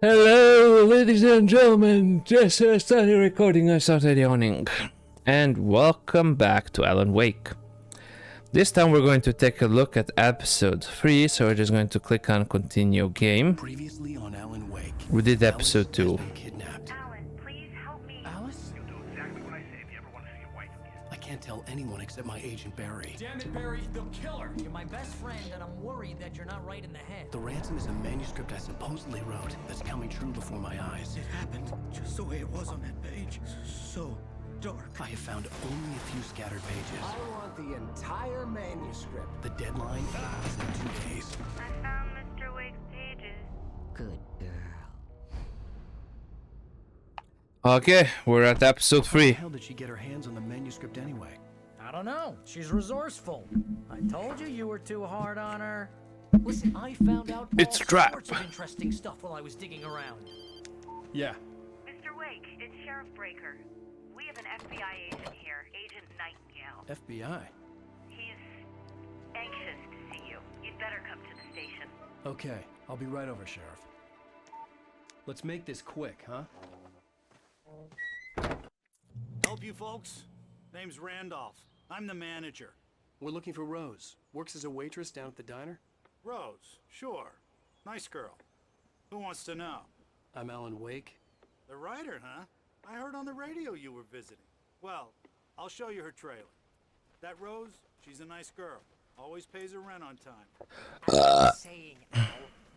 Hello, ladies and gentlemen. Just started recording. I started yawning. And welcome back to Alan Wake. This time we're going to take a look at episode 3, so we're just going to click on continue game. Previously on Alan Wake. We did episode 2. Alan, please help me. Alice? You'll do exactly what I say if you ever want to see your wife again. I can't tell anyone except my agent Barry. Damn it, Barry, they'll kill her. You're my best friend, and I'm worried that you're not right in the head. The ransom is a manuscript I supposedly wrote that's coming true before my eyes. It happened just the way it was on that page. So dark. I have found only a few scattered pages. I want the entire manuscript. The deadline is in 2 days. I found Mr. Wake's pages. Good girl. Okay, we're at episode How the 3. hell did she get her hands on the manuscript anyway? I don't know. She's resourceful. I told you were too hard on her. Listen, I found out It's all trap. sorts of interesting stuff while I was digging around. Yeah. Mr. Wake, it's Sheriff Breaker. We have an FBI agent here, Agent Nightingale. FBI. He's anxious to see you. You'd better come to the station. Okay, I'll be right over, Sheriff. Let's make this quick, huh? Help you folks? Name's Randolph. I'm the manager. We're looking for Rose. Works as a waitress down at the diner. Rose, sure. Nice girl. Who wants to know? I'm Alan Wake. The writer, huh? I heard on the radio you were visiting. Well, I'll show you her trailer. That Rose, she's a nice girl. Always pays her rent on time. As I was saying, Al,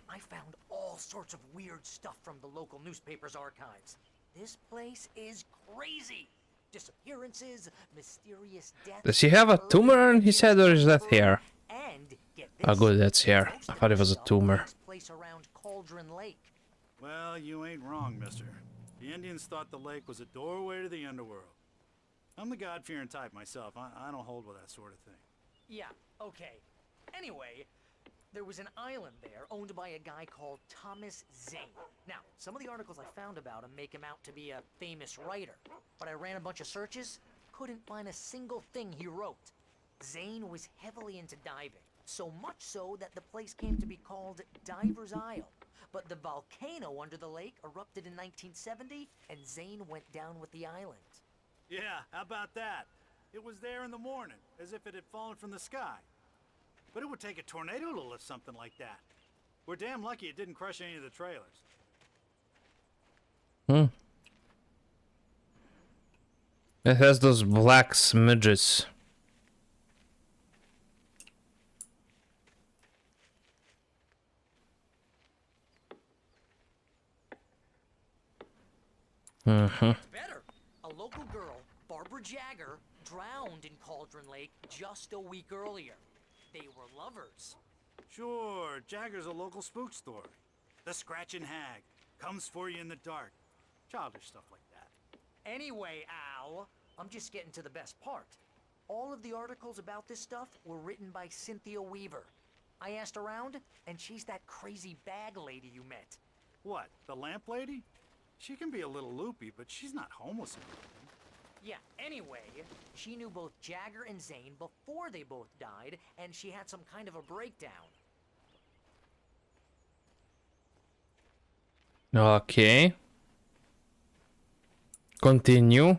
I found all sorts of weird stuff from the local newspaper's archives. This place is crazy. Disappearances, mysterious deaths. Does he have a tumor on his head or is that hair? And get Oh this, good, that's hair. most I of thought it this was a stuff tumor. takes place around Cauldron Lake. Well, you ain't wrong, mister. The Indians thought the lake was a doorway to the underworld. I'm the God-fearing type myself. I don't hold with that sort of thing. Yeah, okay. Anyway, there was an island there owned by a guy called Thomas Zane. Now, some of the articles I found about him make him out to be a famous writer, but I ran a bunch of searches, couldn't find a single thing he wrote. Zane was heavily into diving, so much so that the place came to be called Diver's Isle. But the volcano under the lake erupted in 1970, and Zane went down with the island. Yeah, how about that? It was there in the morning, as if it had fallen from the sky. But it would take a tornado to lift something like that. We're damn lucky it didn't crush any of the trailers. It has those black smidges. It's better. A local girl, Barbara Jagger, drowned in Cauldron Lake just a week earlier. They were lovers. Sure, Jagger's a local spook story. The Scratching Hag comes for you in the dark. Childish stuff like that. Anyway, Al, I'm just getting to the best part. All of the articles about this stuff were written by Cynthia Weaver. I asked around, and she's that crazy bag lady you met. What, the lamp lady? She can be a little loopy, but she's not homeless or anything. Yeah, anyway, she knew both Jagger and Zane before they both died, and she had some kind of a breakdown. Okay. Continue.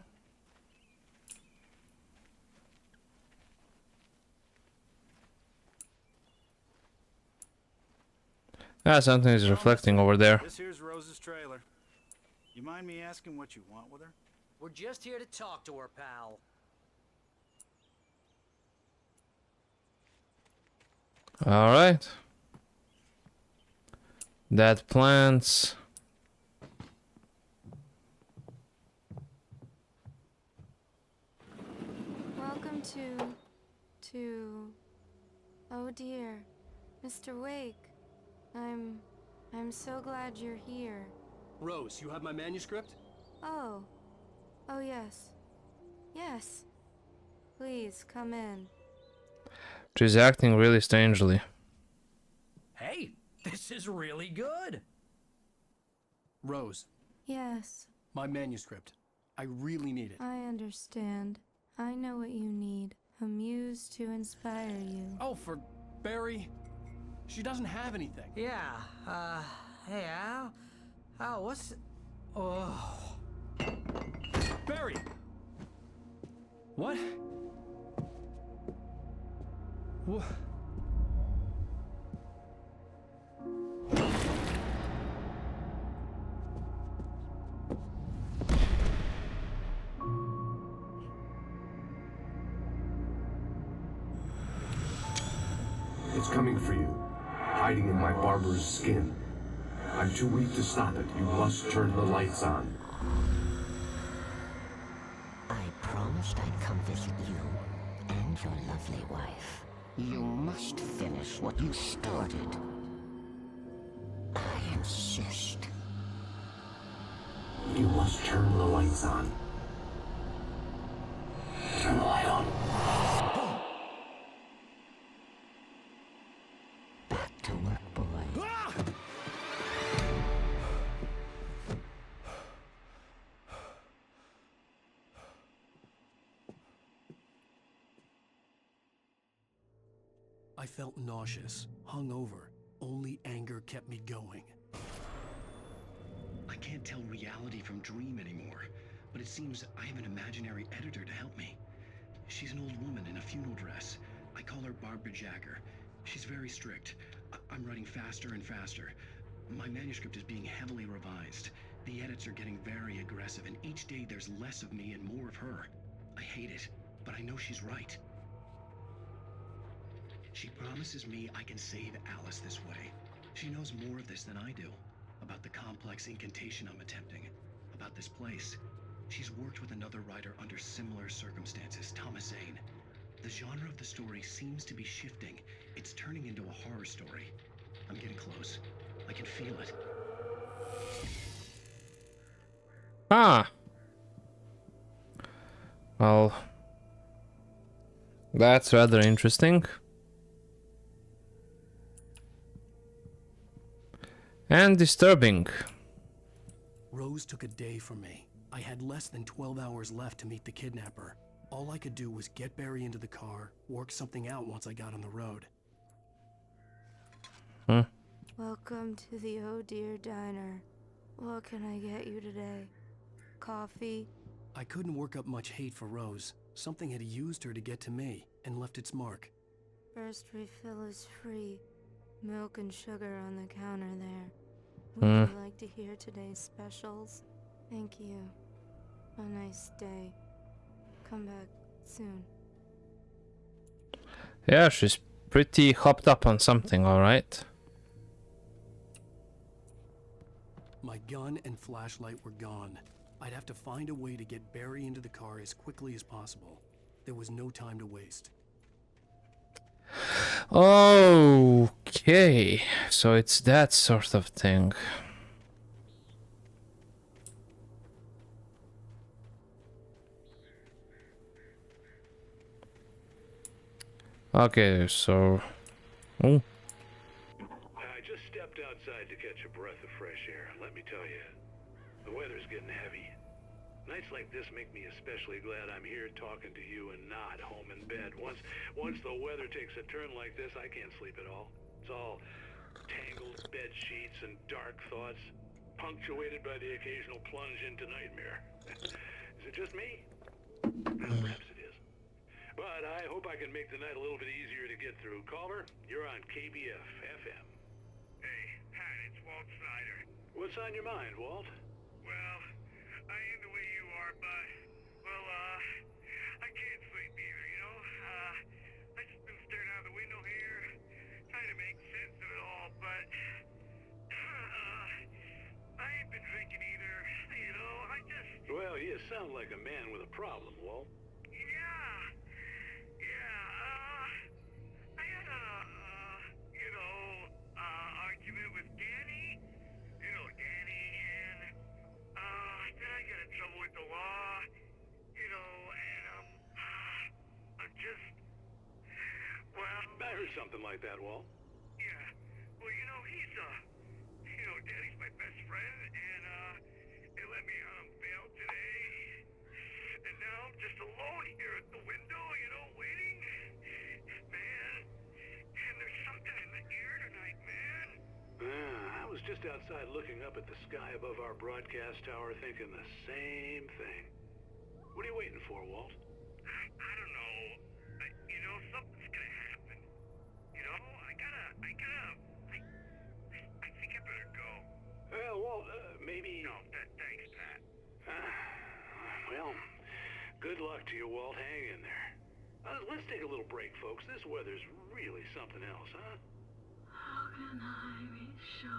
Ah, something is reflecting over there. This here's Rose's trailer. You mind me asking what you want with her? We're just here to talk to her, pal. Alright. Dead plants. Welcome to... Oh dear, Mr. Wake. I'm so glad you're here. Rose, you have my manuscript? Oh. Oh yes. Yes. Please, come in. She's acting really strangely. Hey, this is really good. Rose, Yes, my manuscript. I really need it. I understand. I know what you need. A muse to inspire you. Oh, for Barry. She doesn't have anything. Yeah, hey Al, Ow, what's... Oh... Barry! What? What? It's coming for you, hiding in my barber's skin. I'm too weak to stop it. You must turn the lights on. I promised I'd come visit you and your lovely wife. You must finish what you started. I insist. You must turn the lights on. Turn the light on. Back to work, boy. I felt nauseous, hungover. Only anger kept me going. I can't tell reality from dream anymore, but it seems I have an imaginary editor to help me. She's an old woman in a funeral dress. I call her Barbara Jagger. She's very strict. I'm writing faster and faster. My manuscript is being heavily revised. The edits are getting very aggressive, and each day there's less of me and more of her. I hate it, but I know she's right. She promises me I can save Alice this way. She knows more of this than I do. About the complex incantation I'm attempting. About this place. She's worked with another writer under similar circumstances, Thomas Zane. The genre of the story seems to be shifting. It's turning into a horror story. I'm getting close. I can feel it. Ah. Well, that's rather interesting. And disturbing. Rose took a day from me. I had less than 12 hours left to meet the kidnapper. All I could do was get Barry into the car, work something out once I got on the road. Welcome to the Oh Dear Diner. What can I get you today? Coffee? I couldn't work up much hate for Rose. Something had used her to get to me and left its mark. First refill is free. Milk and sugar on the counter there. Would you like to hear today's specials? Thank you. A nice day. Come back soon. Yeah, she's pretty hopped up on something, alright. My gun and flashlight were gone. I'd have to find a way to get Barry into the car as quickly as possible. There was no time to waste. Okay, so it's that sort of thing. Okay, so... Oh. I just stepped outside to catch a breath of fresh air. Let me tell you, the weather's getting heavy. Nights like this make me especially glad I'm here talking to you and not home in bed. Once the weather takes a turn like this, I can't sleep at all. It's all tangled bed sheets and dark thoughts, punctuated by the occasional plunge into nightmare. Is it just me? Perhaps it is. But I hope I can make the night a little bit easier to get through. Caller, you're on KBF FM. Hey, Pat, it's Walt Snyder. What's on your mind, Walt? Well, I am the way you are, but, well, I can't sleep either, you know? I just been staring out the window here, trying to make sense of it all, but, I ain't been drinking either, you know? I just... Well, you sound like a man with a problem, Walt. I had a, argument with Danny, Danny, and, then I got in trouble with the law, and, I'm just, well... I heard something like that, Walt. Yeah, well, he's, Danny's my best friend, and, they let me out on bail today, and now I'm just alone here at the window, waiting. Man, and there's something in the air tonight, man. I was was just outside looking up at the sky above our broadcast tower thinking the same thing. What are you waiting for, Walt? I don't know. You know, something's gonna happen. You know, I think I better go. Well, Walt, maybe... No, thanks, Pat. Well, good luck to you, Walt. Hang in there. Let's take a little break, folks. This weather's really something else, huh? How can I be sure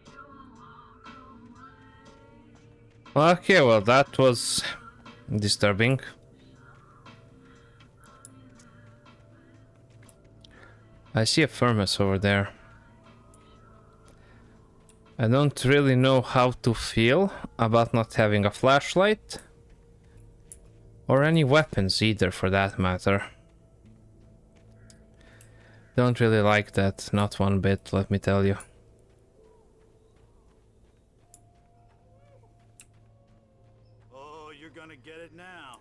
you will walk away? Okay, well, that was disturbing. I see a furnace over there. I don't really know how to feel about not having a flashlight. Or any weapons either, for that matter. Don't really like that, not one bit, let me tell you. Oh, you're gonna get it now.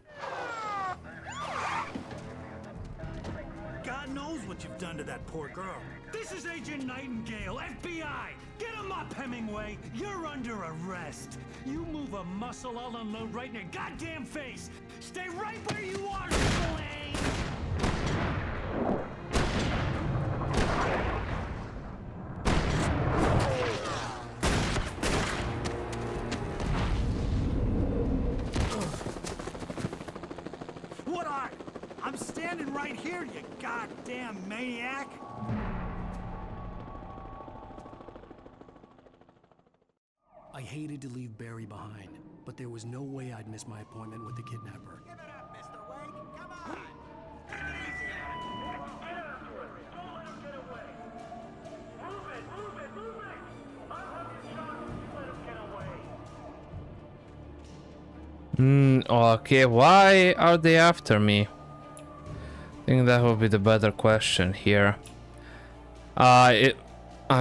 God knows what you've done to that poor girl. This is Agent Nightingale, FBI! Get him up, Hemingway! You're under arrest! You move a muscle, I'll unload right in your goddamn face! Stay right where you are, Slane! What are? I'm standing right here, you goddamn maniac! I hated to leave Barry behind, but there was no way I'd miss my appointment with the kidnapper. Give it up, Mr. Wake. Come on. Take it easy on him. Get after it. Don't let him get away. Move it, move it, move it. I'll have you shot if you let him get away. Okay, why are they after me? I think that would be the better question here. I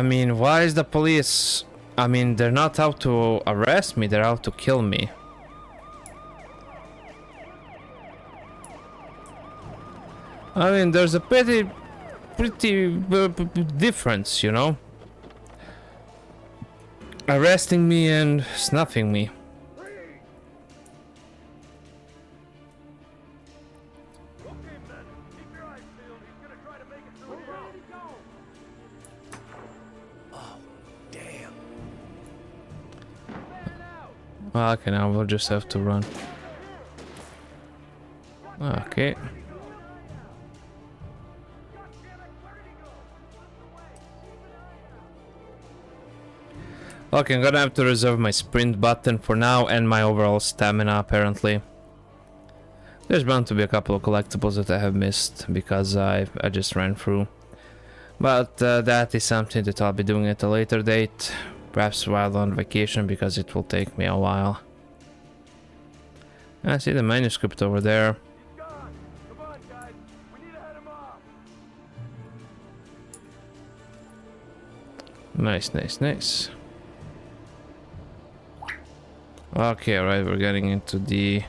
mean, why is the police... I mean, they're not out to arrest me, they're out to kill me. I mean, there's a pretty difference, you know? Arresting me and snuffing me. Well, okay, now we'll just have to run. Okay. Okay, I'm gonna have to reserve my sprint button for now and my overall stamina, apparently. There's bound to be a couple of collectibles that I have missed because I just ran through. But that is something that I'll be doing at a later date. Perhaps while on vacation, because it will take me a while. I see the manuscript over there. Nice, nice, nice. Okay, right, we're getting into the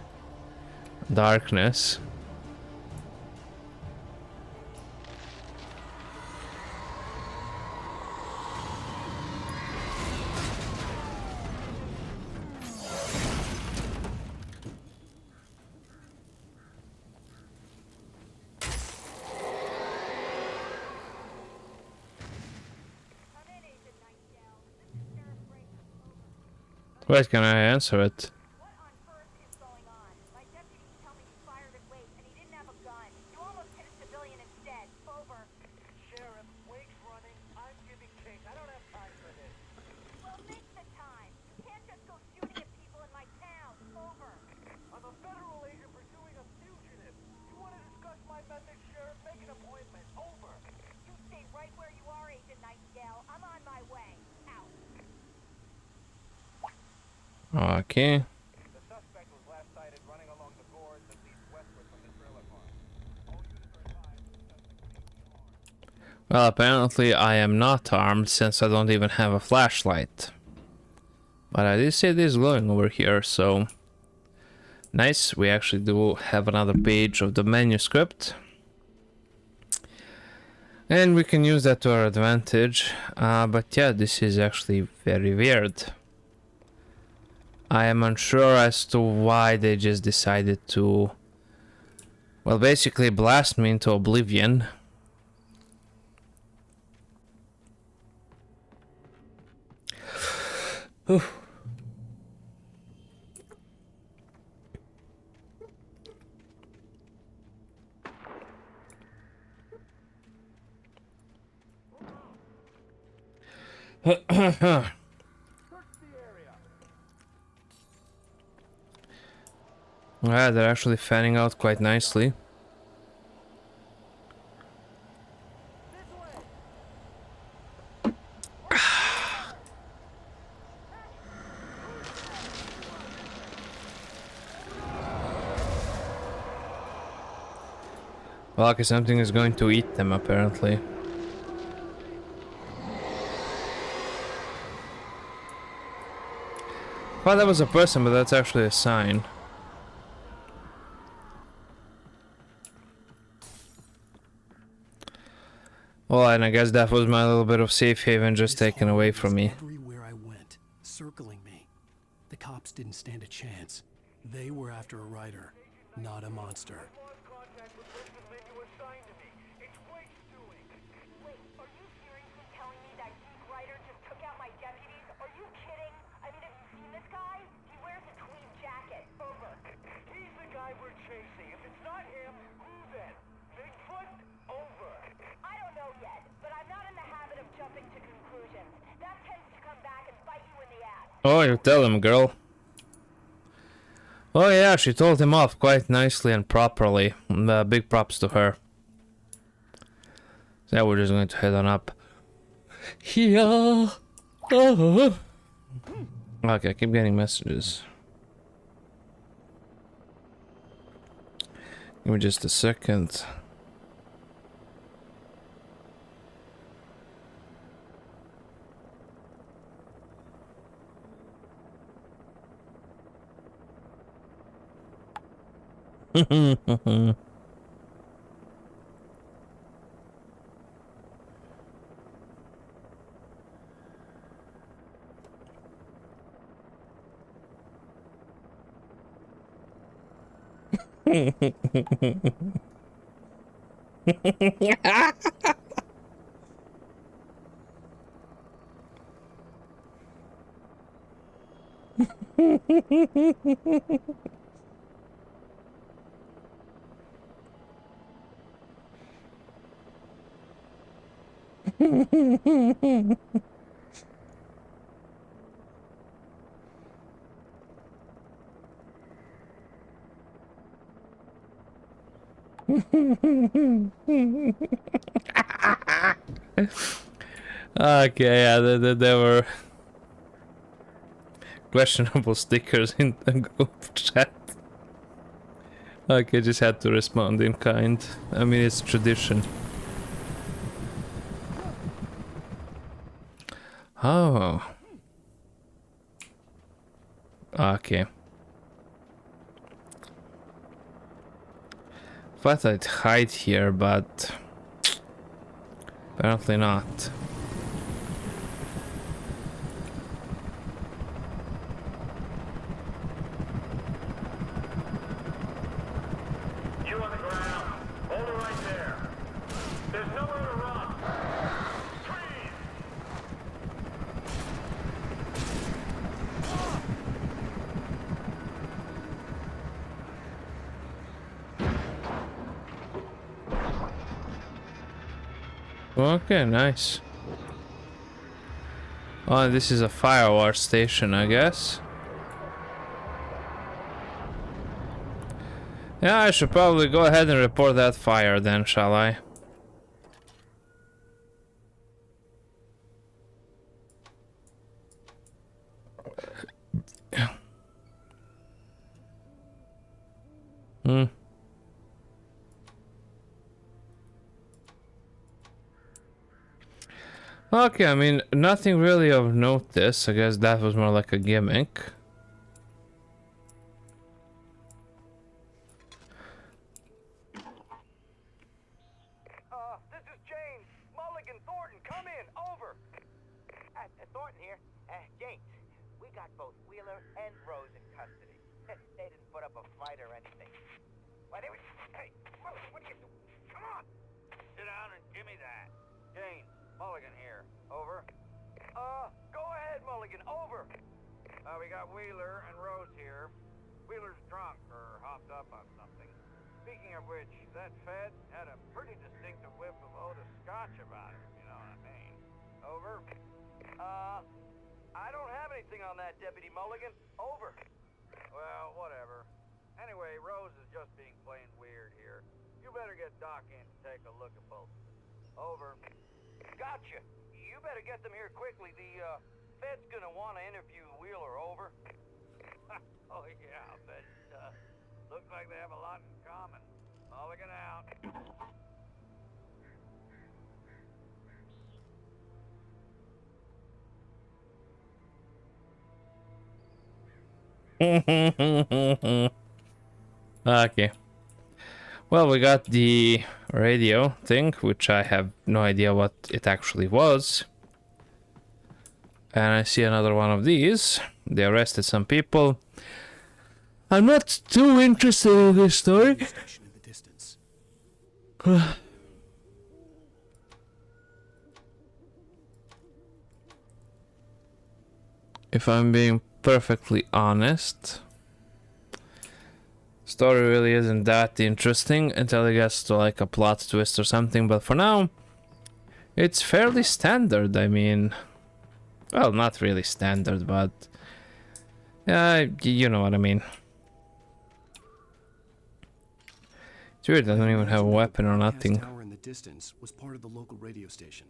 darkness. Wait, can I answer it? What on earth is going on? My deputies tell me you fired at Wake and he didn't have a gun. You almost hit a civilian instead. Over. Sheriff, Wake's running. I'm giving chase. I don't have time for this. Well, make the time. You can't just go shooting at people in my town. Over. I'm a federal agent pursuing a fugitive. You want to discuss my methods, Sheriff? Make an appointment. Over. You stay right where you are, Agent Nightingale. I'm on my way. Out. Okay. The suspect was last sighted running along the gorge that leads westward from the trailer park. All units are advised the suspect may be armed. Well, apparently I am not armed since I don't even have a flashlight. But I did see this glowing over here, so... Nice, we actually do have another page of the manuscript. And we can use that to our advantage. But yeah, this is actually very weird. I am unsure as to why they just decided to, well, basically blast me into oblivion. Oof. Yeah, they're actually fanning out quite nicely. Well, okay, something is going to eat them, apparently. Well, that was a person, but that's actually a sign. Well, and I guess that was my little bit of safe haven just taken away from me. Everywhere I went, circling me. The cops didn't stand a chance. They were after a writer, not a monster. Wait, are you seriously telling me that geek writer just took out my deputies? Are you kidding? I mean, have you seen this guy? He wears a tweed jacket. Over. He's the guy we're chasing. If it's not him, who then? Bigfoot? Over. I don't know yet, but I'm not in the habit of jumping to conclusions. That tends to come back and bite you in the ass. Oh, you tell him, girl. Oh yeah, she told him off quite nicely and properly. Big props to her. So we're just going to head on up. Yeah. Okay, I keep getting messages. Give me just a second. Okay, yeah, there were questionable stickers in the group chat. Okay, just had to respond in kind. I mean, it's tradition. Oh. Okay. Thought I'd hide here, but apparently not. You on the ground. Hold it right there. There's nowhere to run. Freeze! Okay, nice. Oh, this is a firewall station, I guess. Yeah, I should probably go ahead and report that fire then, shall I? Hmm. Okay, I mean, nothing really of note this. I guess that was more like a gimmick. This is James. got both Wheeler and Rose in custody. They didn't put up a fight or anything. Why, they were... Hey, what are you doing? Come on! Sit down and give me that. Jane, Mulligan here. Over. Go ahead, Mulligan. Over. We got Wheeler and Rose here. Wheeler's drunk or hopped up on something. Speaking of which, that Fed had a pretty distinctive whiff of Otis Scotch about him, you know what I mean. Over. I don't have anything on that, Deputy Mulligan. Over. Well, whatever. Anyway, Rose is just being plain weird here. You better get Doc in to take a look at both. Over. Gotcha. You better get them here quickly. The, Fed's gonna want to interview Wheeler. Over. Oh, yeah, I bet it does. Looks like they have a lot in common. Mulligan out. Okay. Well, we got the radio thing, which I have no idea what it actually was. And I see another one of these. They arrested some people. I'm not too interested in this story. If I'm being perfectly honest, story really isn't that interesting until it gets to like a plot twist or something, but for now it's fairly standard. I mean, well, not really standard, but you know what I mean. It's weird, I don't even have a weapon or nothing. Tower in the distance was part of the local radio station.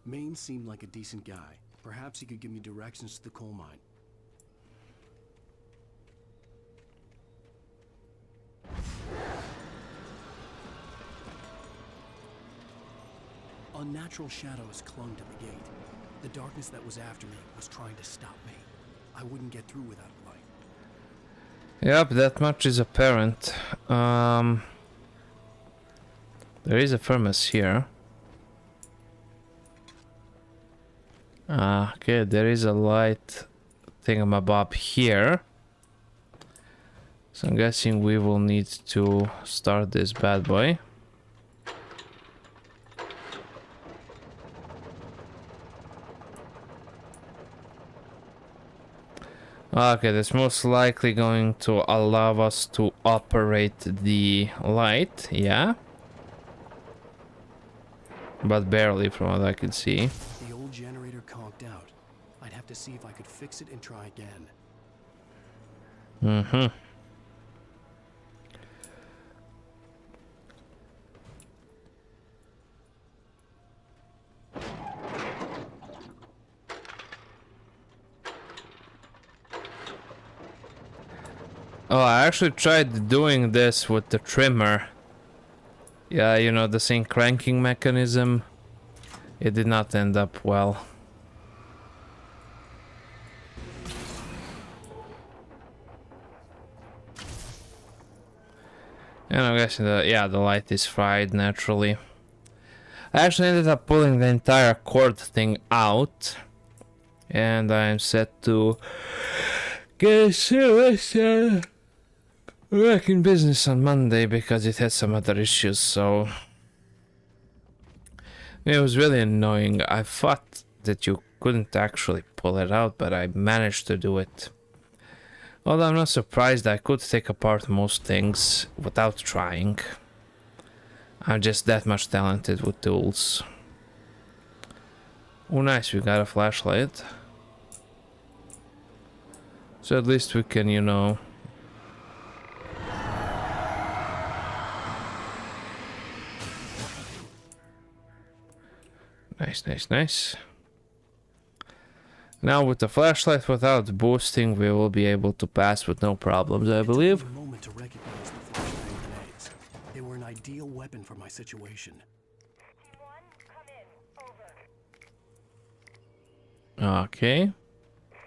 Maine seemed like a decent guy. Perhaps he could give me directions to the coal mine. Unnatural shadows clung to the gate. The darkness that was after me was trying to stop me. I wouldn't get through without a light. Yep, that much is apparent. There is a furnace here. Okay, there is a light thingamabob here. So I'm guessing we will need to start this bad boy. Okay, that's most likely going to allow us to operate the light, yeah? But barely from what I can see. The old generator conked out. I'd have to see if I could fix it and try again. Mm-hmm. Oh, I actually tried doing this with the trimmer. Yeah, you know, the same cranking mechanism. It did not end up well. And I'm guessing that, yeah, the light is fried naturally. I actually ended up pulling the entire cord thing out. And I'm set to get serious back in business on Monday because it had some other issues, so it was really annoying. I thought that you couldn't actually pull it out, but I managed to do it. Although I'm not surprised, I could take apart most things without trying. I'm just that much talented with tools. Oh nice, we got a flashlight. So at least we can, you know, nice. Now with the flashlight without boosting, we will be able to pass with no problems, I believe. It took me a moment to recognize the flashbang grenades. They were an ideal weapon for my situation. Team 1, come in. Over. Okay. Team 1,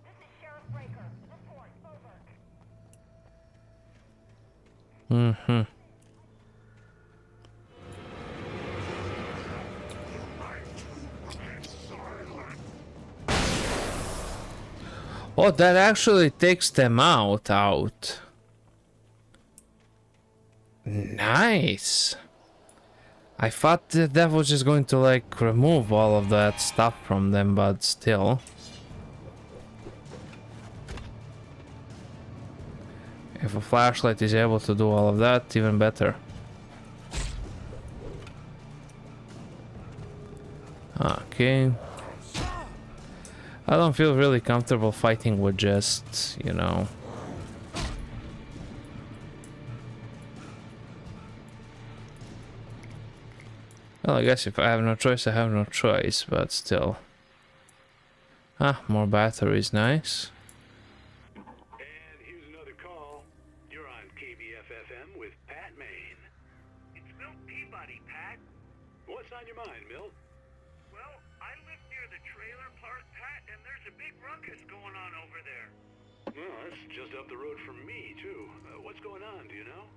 this is Sheriff Breaker. Report. Over. Mm-hmm. Oh, that actually takes them out. Nice. I thought that was just going to like remove all of that stuff from them, but still. If a flashlight is able to do all of that, even better. Okay. I don't feel really comfortable fighting with just, you know. Well, I guess if I have no choice, I have no choice, but still. Ah, more batteries, nice. And here's another call. You're on KBFFM with Pat Maine. It's Milt Peabody, Pat. What's on your mind, Milt? Well, I live near the trailer park, Pat, and there's a big ruckus going on over there. Well, that's just up the road from me, too. What's going on, do you know?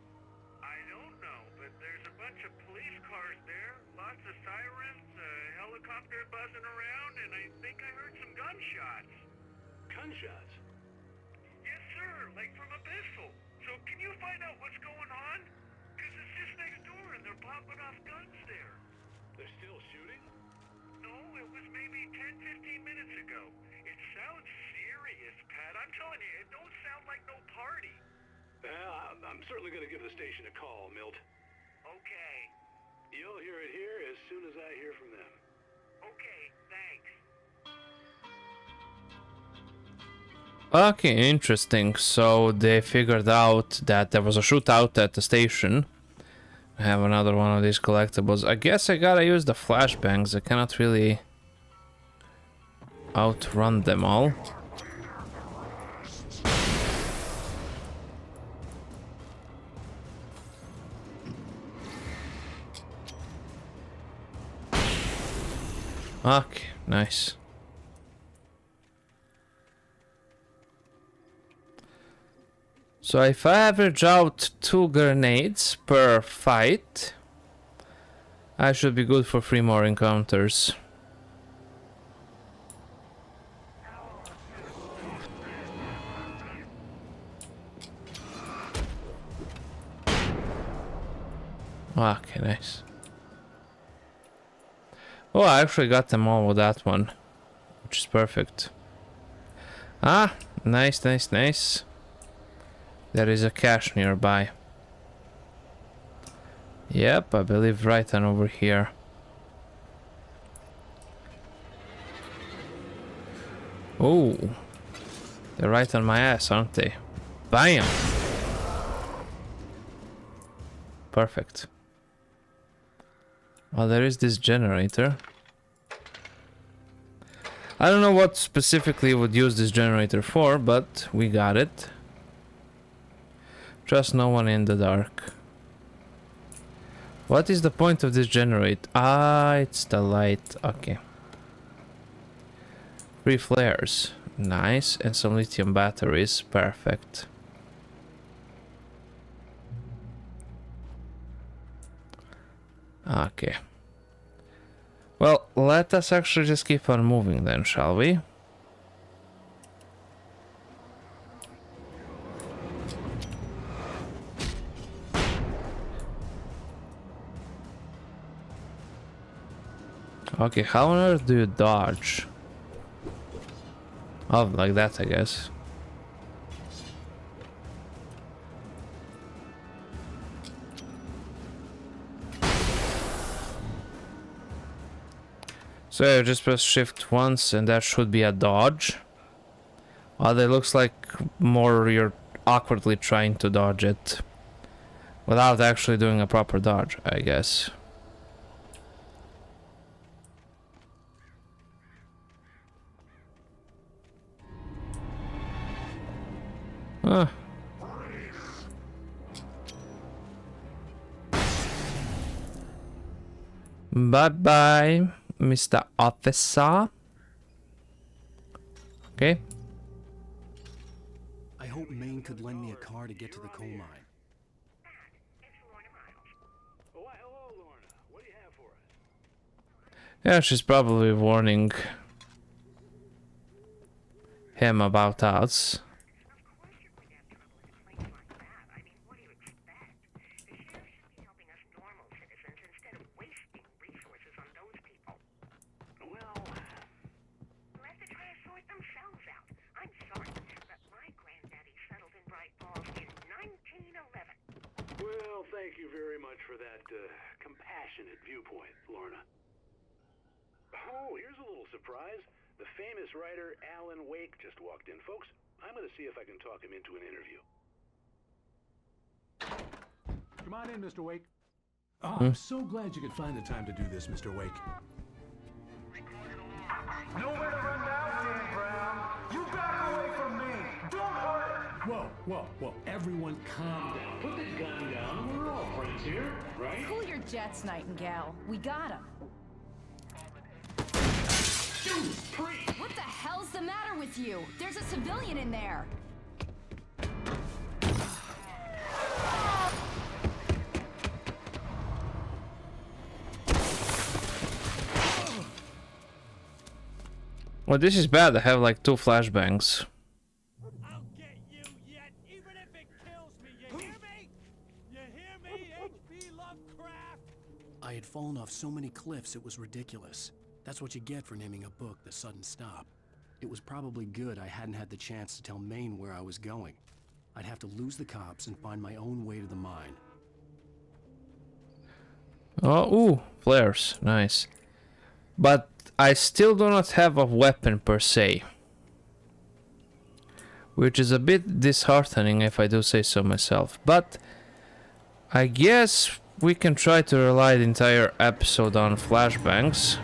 I don't know, but there's a bunch of police cars there, lots of sirens, a helicopter buzzing around, and I think I heard some gunshots. Gunshots? Yes, sir, like from a pistol. So can you find out what's going on? Because it's just next door and they're popping off guns there. They're still shooting? No, it was maybe 10-15 minutes ago. It sounds serious, Pat. I'm telling you, it don't sound like no party. I'm certainly going to give the station a call, Milt. Okay. You'll hear it here as soon as I hear from them. Okay, thanks. Okay, interesting. So they figured out that there was a shootout at the station. I have another one of these collectibles. I guess I gotta use the flashbangs. I cannot really outrun them all. Okay, nice. So if I average out 2 grenades per fight, I should be good for 3 more encounters. Okay, nice. Oh, I actually got them all with that one, which is perfect. Ah, nice, nice, nice. There is a cache nearby. Yep, I believe right on over here. Oh, they're right on my ass, aren't they? Bam! Perfect. Well, there is this generator. I don't know what specifically would use this generator for, but we got it. Trust no one in the dark. What is the point of this generator? Ah, it's the light. Okay. 3 flares. Nice. And some lithium batteries. Perfect. Okay. Well, let us actually just keep on moving then, shall we? Okay, how on earth do you dodge? Oh, like that, I guess. So just press shift once and that should be a dodge. Oh, that looks like more you're awkwardly trying to dodge it without actually doing a proper dodge, I guess. Huh. Bye-bye, Mr. Officer. Okay. I hope Maine could lend me a car to get to the coal mine. Oh, why, hello, Lorna. What do you have for us? Yeah, she's probably warning him about us. Well, thank you very much for that compassionate viewpoint, Lorna. Oh, here's a little surprise. The famous writer Alan Wake just walked in, folks. I'm going to see if I can talk him into an interview. Come on in, Mr. Wake. Oh, I'm so glad you could find the time to do this, Mr. Wake. Nowhere to run now, Dan Brown. You back away from me. Don't hurt. Whoa. Everyone calm down. Put the gun down. We're all friends here, right? Cool your jets, Nightingale. We got him. What the hell's the matter with you? There's a civilian in there. Well, this is bad. I have like 2 flashbangs. I'll get you yet, even if it kills me. You hear me? You hear me, H.P. Lovecraft? I had fallen off so many cliffs it was ridiculous. That's what you get for naming a book The Sudden Stop. It was probably good I hadn't had the chance to tell Maine where I was going. I'd have to lose the cops and find my own way to the mine. Oh, ooh, flares. Nice. But I still do not have a weapon per se. Which is a bit disheartening if I do say so myself. But I guess we can try to rely the entire episode on flashbangs.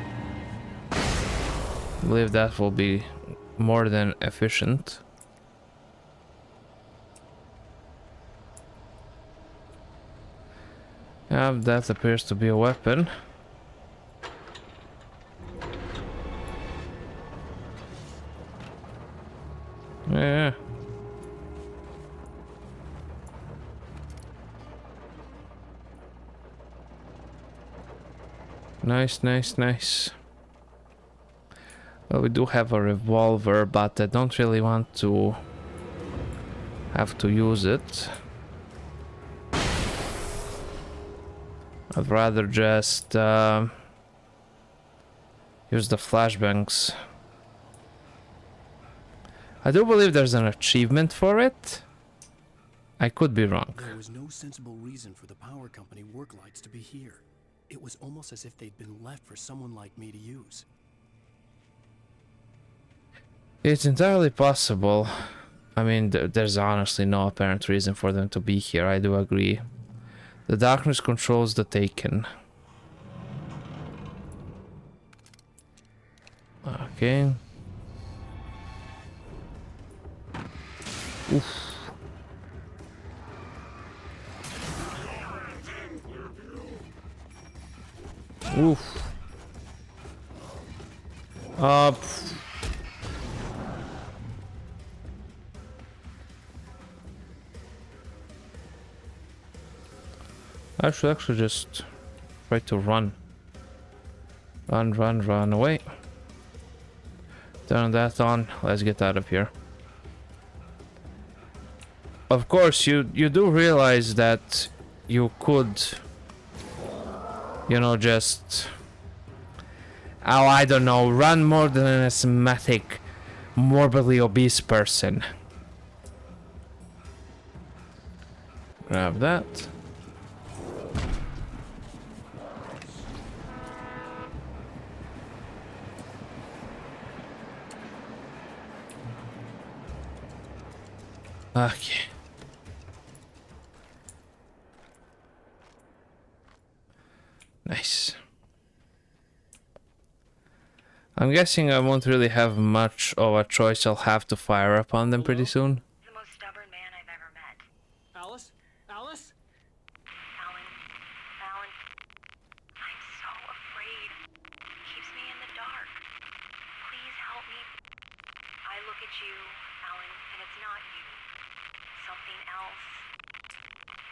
I believe that will be more than efficient. Yeah, that appears to be a weapon. Yeah. Nice. Well, we do have a revolver, but I don't really want to have to use it. I'd rather just use the flashbangs. I do believe there's an achievement for it. I could be wrong. There was no sensible reason for the power company work lights to be here. It was almost as if they'd been left for someone like me to use. It's entirely possible. I mean, there's honestly no apparent reason for them to be here, I do agree. The darkness controls the Taken. Okay. Oof. Oof. Up. I should actually just try to run. Run away. Turn that on. Let's get out of here. Of course, you do realize that you could, you know, just, oh, I don't know, run more than an asthmatic, morbidly obese person. Grab that. Okay. Nice. I'm guessing I won't really have much of a choice. I'll have to fire upon them pretty soon. The most stubborn man I've ever met. Alice? Alice? Alan. I'm so afraid. Keeps me in the dark. Please help me. I look at you, Alan, and it's not you. Something else.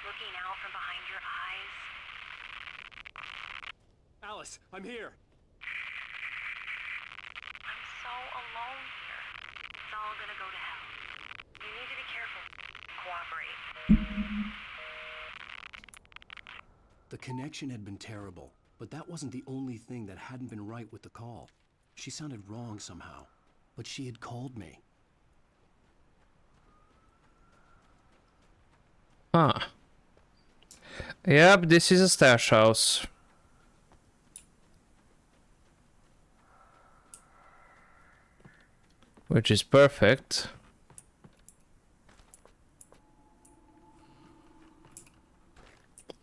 Looking out from behind your eyes. Alice, I'm here. I'm so alone here. all gonna go to hell. You need to be careful. Cooperate. The connection had been terrible, but that wasn't the only thing that hadn't been right with the call. She sounded wrong somehow, but she had called me. Huh. Yep, this is a stash house. Which is perfect.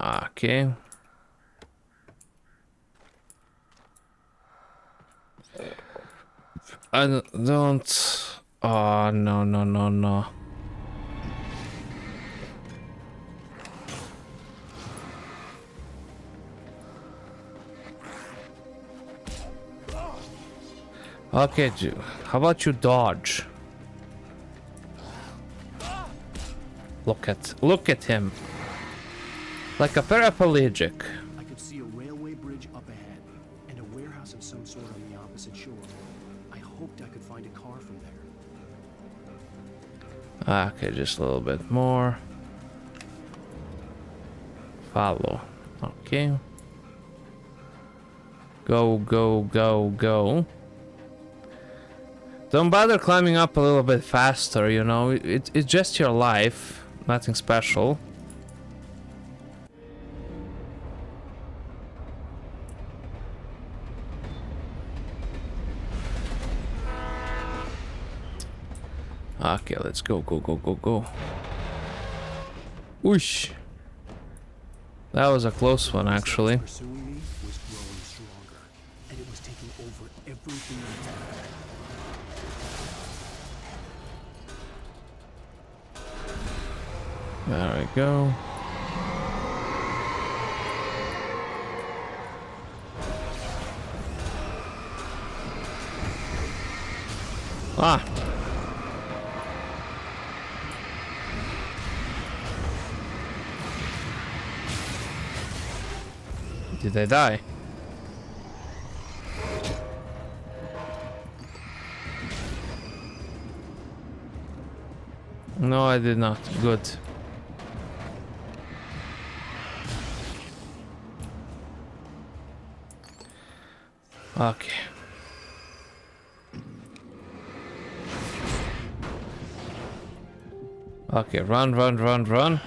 Okay. I don't... Oh, no, no, no, no. Okay, how about you dodge? Look at him. Like a paraplegic. I could see a railway bridge up ahead, and a warehouse of some sort on the opposite shore. I hoped I could find a car from there. Okay, just a little bit more. Follow. Okay. Go, go, go, go. Don't bother climbing up a little bit faster, you know. It's just your life. Nothing special. Okay, let's go, go, go, go, go. Whoosh. That was a close one, actually. Pursuing me was growing stronger, and it was taking over everything I had. There we go. Ah. Did I die? No, I did not. Good. Okay. Okay, run, run, run, run.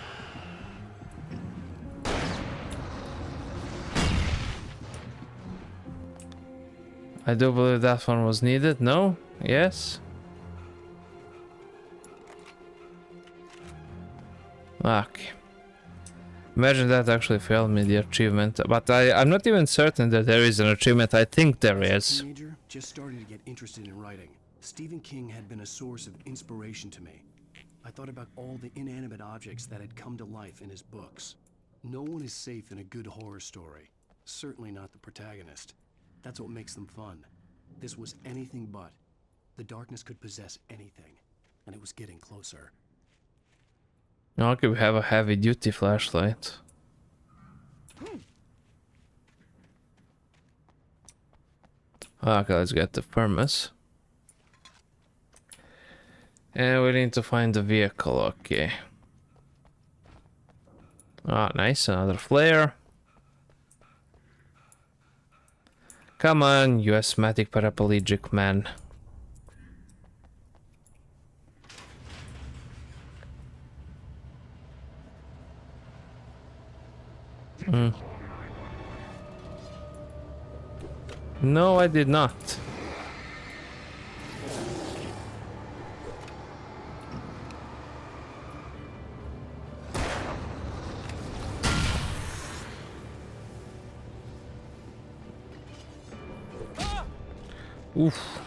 I do believe that one was needed. No? Yes? Okay. Imagine that actually failed me the achievement, but I'm not even certain that there is an achievement. I think there is. Teenager, just starting to get interested in writing. Stephen King had been a source of inspiration to me. I thought about all the inanimate objects that had come to life in his books. No one is safe in a good horror story. Certainly not the protagonist. That's what makes them fun. This was anything but. The darkness could possess anything, and it was getting closer. Okay, we have a heavy-duty flashlight. Okay, let's get the thermos. And we need to find the vehicle, okay. Ah, nice, another flare. Come on, you asthmatic paraplegic man. No, I did not. Oof.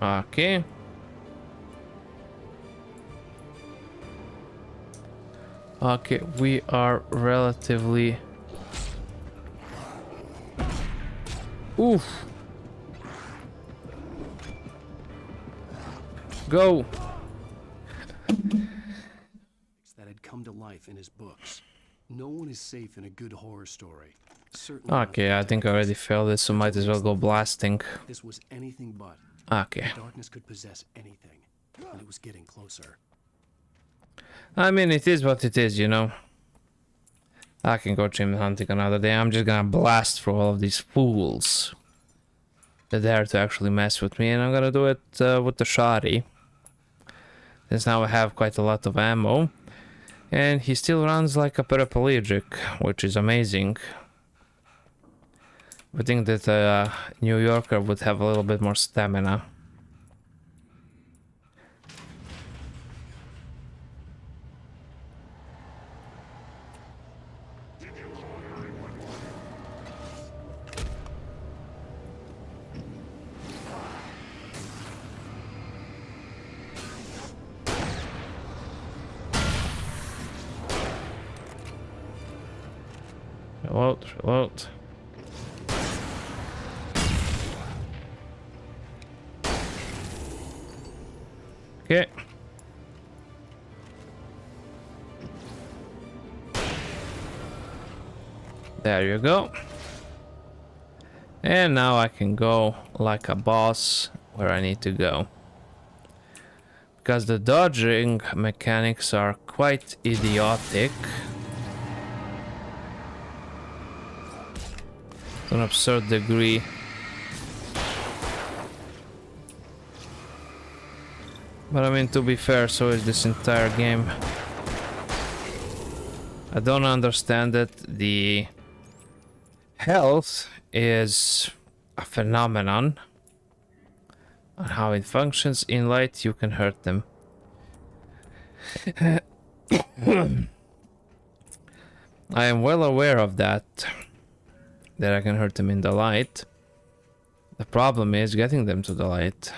Okay. Okay, we are relatively... Oof. Go. That had come to life in his books. No one is safe in a good horror story. Certainly not Okay, I think I already failed this, so might as well go blasting. This was anything but. Okay. The darkness could possess anything, and it was getting closer. I mean, it is what it is, you know. I can go dream hunting another day. I'm just gonna blast through all of these fools that dare to actually mess with me, and I'm gonna do it with the shotty. Since now I have quite a lot of ammo, and he still runs like a paraplegic, which is amazing. I think that a New Yorker would have a little bit more stamina. Reload, reload. Okay. There you go. And now I can go like a boss where I need to go. Because the dodging mechanics are quite idiotic. To an absurd degree. But I mean, to be fair, so is this entire game. I don't understand that the health is a phenomenon. And how it functions in light, you can hurt them. I am well aware of that I can hurt them in the light. The problem is getting them to the light.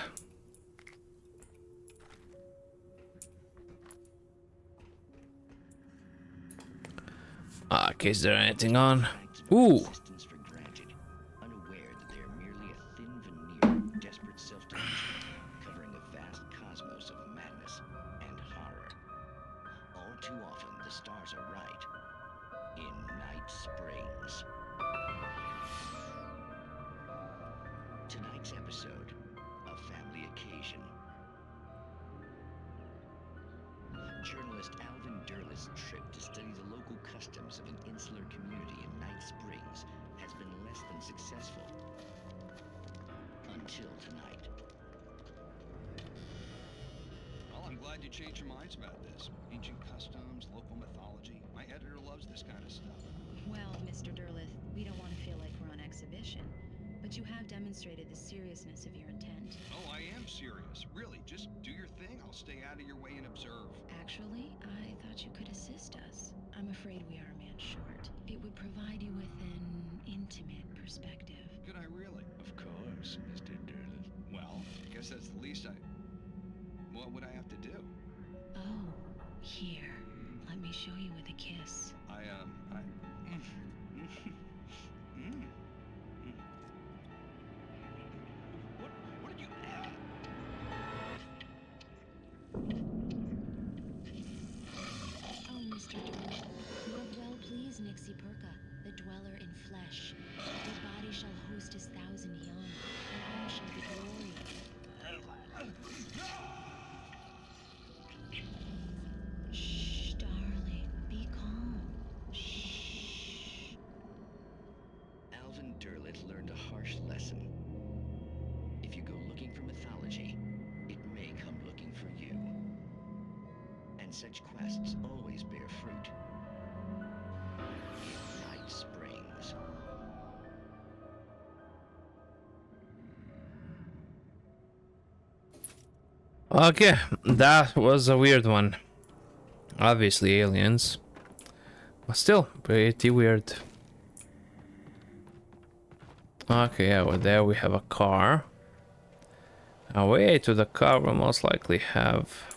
Okay, is there anything on? Ooh! Such quests always bear fruit. Night Springs. Okay, that was a weird one. Obviously aliens. But still, pretty weird. Okay, yeah, well, there we have a car. Away to the car we'll most likely have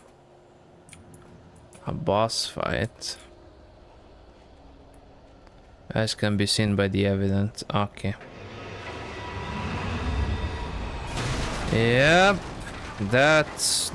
a boss fight. As can be seen by the evidence. Okay. Yep. That's...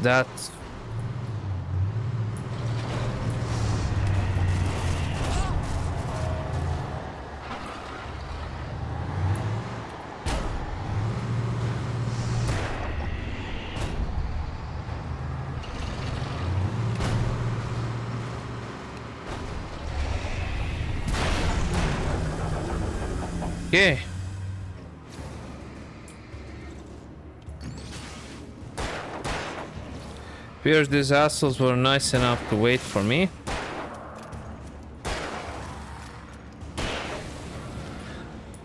Okay. Appears these assholes were nice enough to wait for me.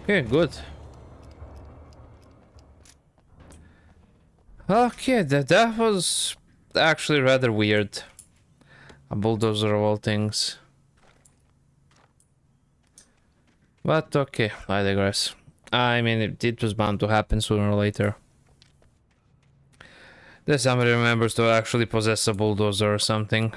Okay, good. Okay, that was actually rather weird. A bulldozer of all things. But okay, I digress. I mean, it was bound to happen sooner or later. That somebody remembers to actually possess a bulldozer or something.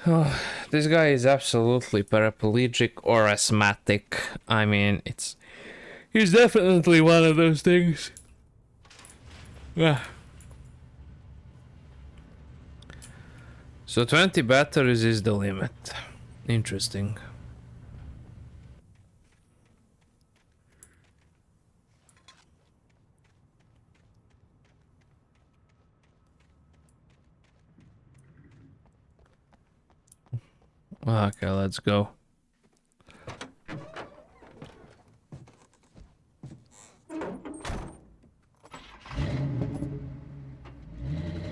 Oh, this guy is absolutely paraplegic or asthmatic. I mean, he's definitely one of those things. Yeah. So 20 batteries is the limit. Interesting. Okay, let's go.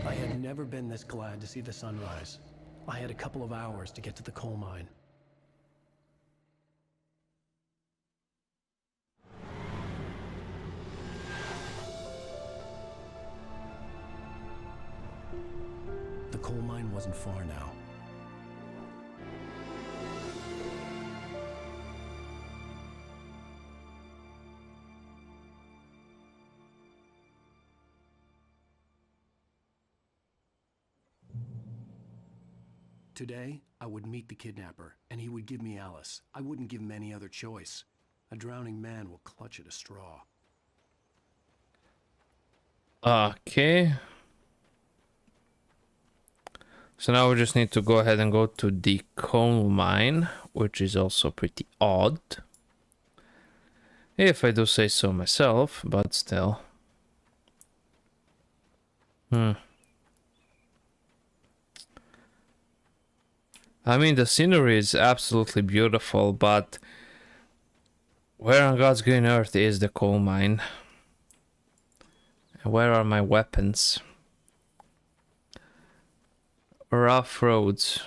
I had never been this glad to see the sunrise. I had a couple of hours to get to the coal mine. The coal mine wasn't far now. Today, I would meet the kidnapper, and he would give me Alice. I wouldn't give him any other choice. A drowning man will clutch at a straw. Okay. So now we just need to go ahead and go to the coal mine, which is also pretty odd. If I do say so myself, but still. I mean, the scenery is absolutely beautiful, but where on God's green earth is the coal mine? And where are my weapons? Rough roads.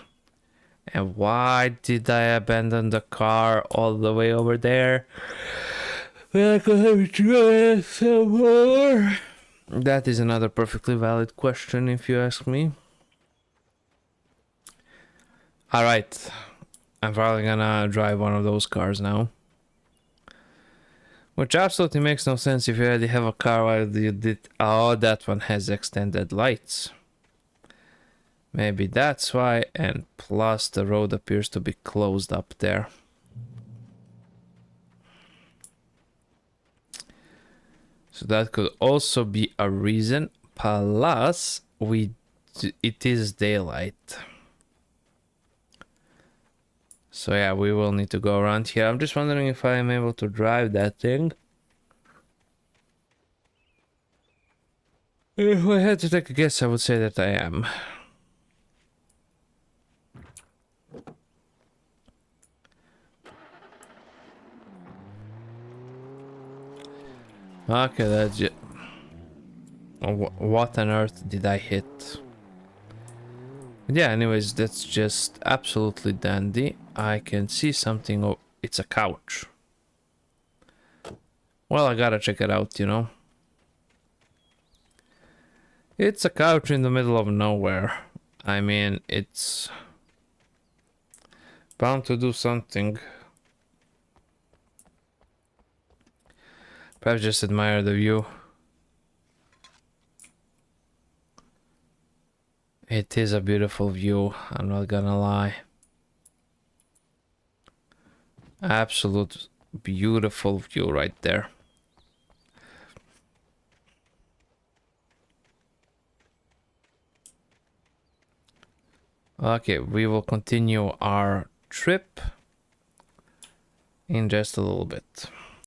And why did I abandon the car all the way over there? Well, I could have tried some more. That is another perfectly valid question, if you ask me. Alright, I'm probably gonna drive one of those cars now. Which absolutely makes no sense if you already have a car while you did... Oh, that one has extended lights. Maybe that's why, and plus the road appears to be closed up there. So that could also be a reason, plus it is daylight. So yeah, we will need to go around here. I'm just wondering if I am able to drive that thing. If I had to take a guess, I would say that I am. Okay, that's it. What on earth did I hit? Yeah, anyways, that's just absolutely dandy. I can see something. Oh, it's a couch. Well, I gotta check it out, you know. It's a couch in the middle of nowhere. I mean, it's bound to do something. Perhaps just admire the view. It is a beautiful view, I'm not gonna lie. Absolute beautiful view right there. Okay, we will continue our trip in just a little bit.